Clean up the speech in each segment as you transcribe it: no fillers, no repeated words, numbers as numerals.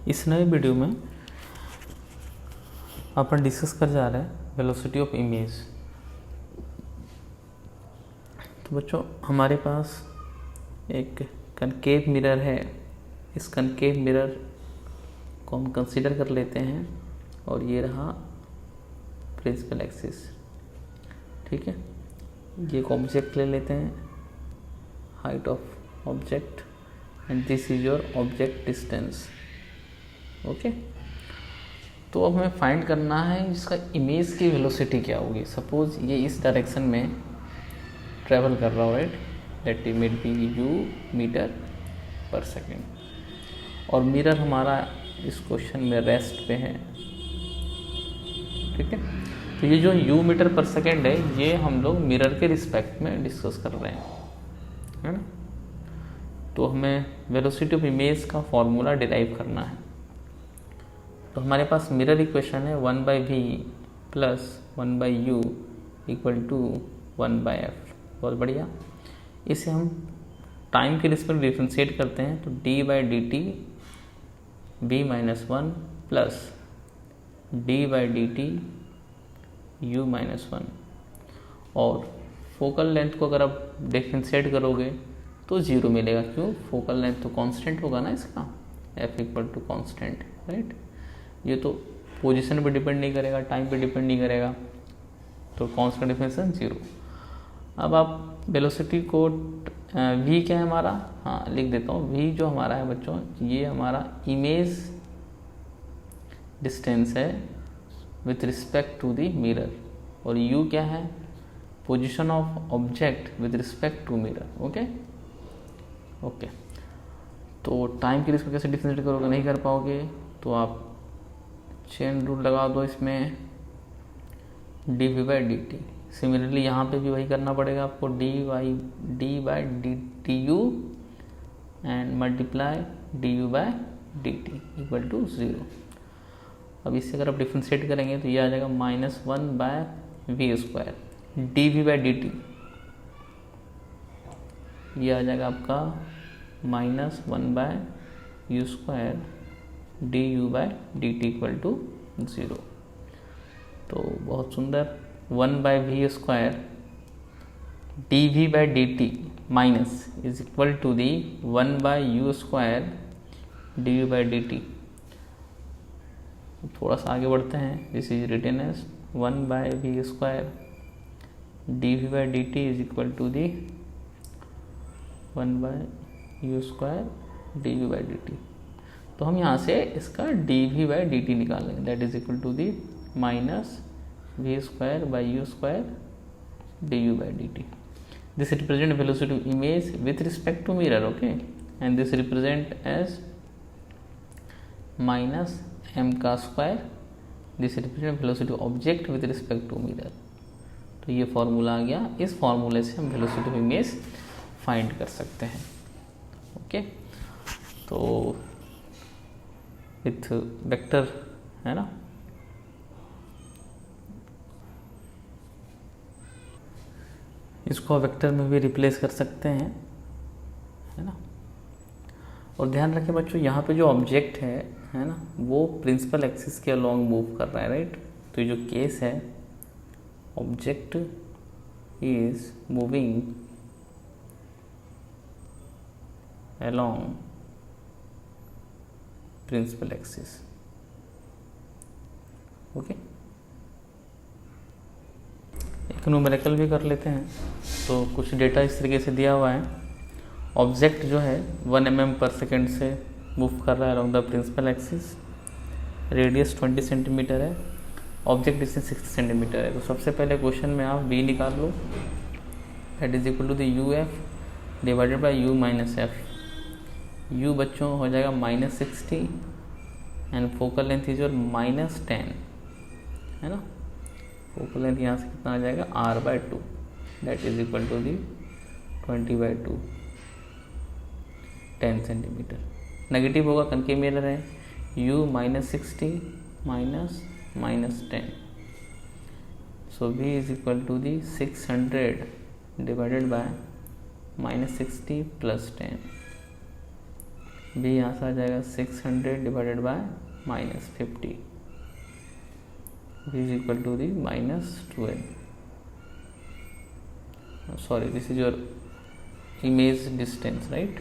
इस नए वीडियो में अपन डिस्कस कर जा रहे हैं वेलोसिटी ऑफ इमेज। तो बच्चों हमारे पास एक कनकेव मिरर है। इस कनकेव मिरर को हम कंसीडर कर लेते हैं और ये रहा प्रिंसिपल एक्सिस। ठीक है, ये एक ऑब्जेक्ट ले लेते हैं, height of object, and this is your object distance. Okay, तो अब हमें फाइंड करना है इसका इमेज की वेलोसिटी क्या होगी। सपोज ये इस डायरेक्शन में ट्रेवल कर रहा हो, right, let it be u metre per second, और मिरर हमारा इस क्वेश्चन में रेस्ट पे है। ठीक है, तो ये जो u मीटर पर सेकेंड है ये हम लोग मिरर के रिस्पेक्ट में डिस्कस कर रहे हैं, है ना। तो हमें वेलोसिटी ऑफ इमेज का फॉर्मूला डिराइव करना है। तो हमारे पास मिरर इक्वेशन है 1/v plus 1/u equal to 1/f। बहुत बढ़िया। इसे हम टाइम के रिस्पेक्ट डिफ्रेंशिएट करते हैं, तो d/dt v-1 plus d/dt u-1। और फोकल लेंथ को अगर आप डिफ्रेंशिएट करोगे तो 0 मिलेगा। क्यों? फोकल लेंथ तो कांस्टेंट होगा ना इसका, f equal to constant, right. ये तो पोजीशन पे डिपेंड नहीं करेगा, टाइम पे डिपेंड नहीं करेगा, तो कांस्टेंट डिफरेंशिएशन 0। अब आप वेलोसिटी को v क्या है हमारा, हाँ लिख देता हूँ। v जो हमारा है बच्चों, ये हमारा इमेज डिस्टेंस है with respect to the mirror, और u क्या है, position of object with respect to mirror. Okay okay, तो टाइम के रिस्पेक्ट कैसे डिफरेंशिएट करोगे, नहीं कर पाओगे, तो आप चेन रूल लगा दो इसमें, dv/dt। सिमिलरली यहाँ पे भी वही करना पड़ेगा आपको, d/du and multiply du/dt equal to 0। अब इससे अगर आप डिफ्रेंशिएट करेंगे तो ये आ जाएगा -1/v²। dv/dt ये आ जाएगा आपका -1/u² du/dt इक्वल टू 0। तो बहुत सुंदर, 1/v² dv/dt minus is equal to the 1/u² du/dt। थोड़ा सा आगे बढ़ते हैं, this is written as 1/v² dv/dt is equal to the 1/u² du/dt। तो हम यहाँ से इसका dv/dt निकालेंगे, that is equal to the -v²/u² du/dt। This represent velocity of image with respect to mirror, okay, and this represent as -m²। This represent velocity of object with respect to mirror. तो ये formula आ गया। इस फॉर्मूले से हम velocity of image find कर सकते हैं। ओके, तो विथ वेक्टर है ना, इसको वेक्टर में भी रिप्लेस कर सकते हैं, है ना। और ध्यान रखें बच्चों, यहाँ पे जो ऑब्जेक्ट है ना, वो प्रिंसिपल एक्सिस के अलोंग मूव कर रहा है, राइट। तो ये जो केस है, object is moving along principal axis. Okay, एक न्यूमेरिकल भी कर लेते हैं। तो कुछ डेटा इस तरीके से दिया हुआ है। ऑब्जेक्ट जो है 1 mm पर सेकेंड से मूव कर रहा है along the principal axis, radius 20 centimetre है, ऑब्जेक्ट डिस्टेंस 60 सेंटीमीटर है। तो सबसे पहले क्वेश्चन में आप v निकाल लो, that is equal to the uf divided by u-f। u बच्चों हो जाएगा -60 and focal length is your -10, है ना। फोकल लेंथ यहाँ से कितना आ जाएगा, r/2, that is equal to the 20/2, 10 centimetre. Negative होगा, कनकेव मिरर है, u -60 -10, so v is equal to the 600 divided by -60 + 10, v यहाँ से आ जाएगा 600 divided by -50, v is equal to the -12. Sorry, this is your image distance, right?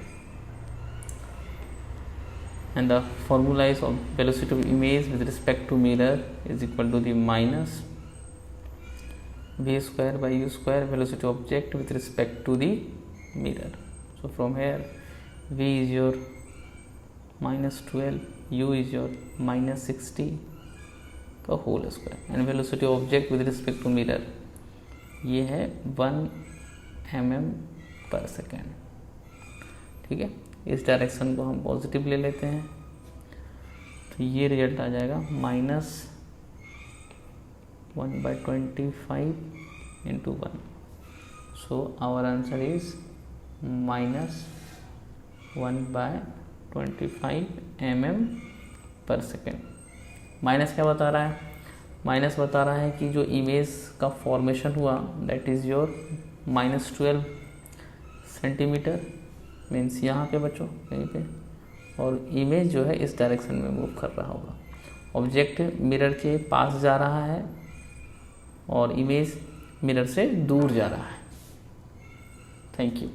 And the formula is of velocity of image with respect to mirror is equal to the minus v square by u square velocity of object with respect to the mirror. So from here v is your -12, u is your -60 का whole square, and velocity of object with respect to mirror ये है 1 mm/s. ठीक है, इस direction को हम positive ले लेते हैं, तो ये रिजल्ट आ जाएगा -1/25 × 1. So our answer is -1/25 mm/s. Minus क्या बता रहा है? माइनस बता रहा है कि जो इमेज का फॉर्मेशन हुआ that is your -12 centimetre, means यहाँ पे बच्चों कहीं पे, और इमेज जो है इस डायरेक्शन में मूव कर रहा होगा. ऑब्जेक्ट मिरर के पास जा रहा है और इमेज मिरर से दूर जा रहा है. Thank you.